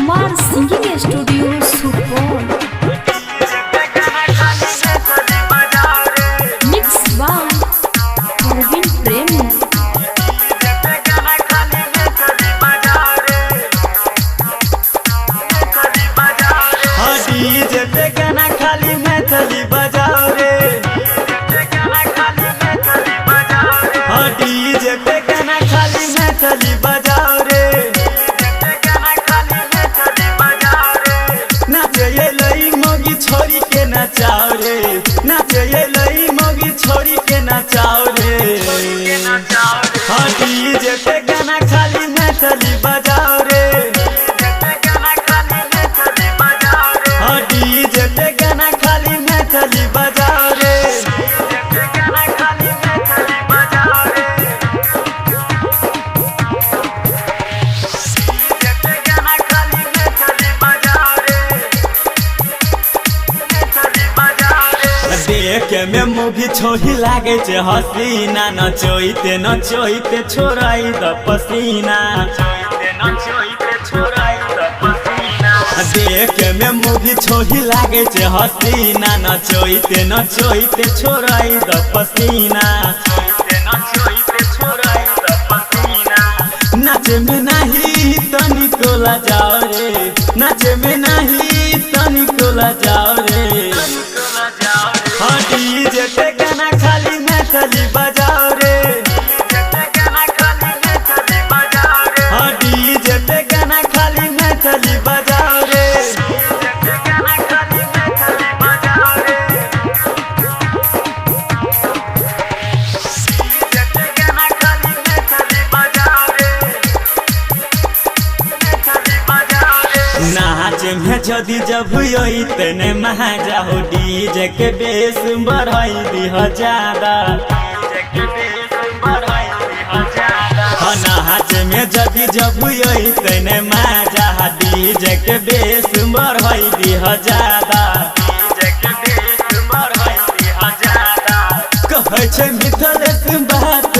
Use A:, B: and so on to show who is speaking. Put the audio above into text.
A: Kumar singing studio Supaul. Mix by Parveen Premi.
B: DJ पे गाना खाली मैथिली बजाओ रे। डीजे पे गाना खाली मैथिली बजाओ रे। नाचे लई मोगी छोरी के नचाओ रे। नाचे लई मोगी छोरी के नचाओ रे। डीजे पे गाना खाली मैथिली बजाओ रे। डीजे पे गाना खाली मैथिली बजाओ रे। देखे में मुभी छोही लागे छे हसीना। नचोइते नचोइते छोड़ाई द पसीना। देखे में मुभी छोही लागे छे हसीना। नचोइते नचोइते छोड़ाई द पसीना। नाचे में नहीं तनिको लजाओ रे। नाचे में नहीं तनिको लजाओ रे। डीजे पे गाना खाली मैथिली बजाओ रे। डीजे पे गाना खाली मैथिली बजाओ रे। नाच में जदि जब तने महाजा हो। डीजे के बेस बढ़ाई दीह ज्यादा। नाच में जदि जब तने महाजा। डीजे के बेस बढ़ाई दीह ज्यादा। कहे छे मिथिलेश बात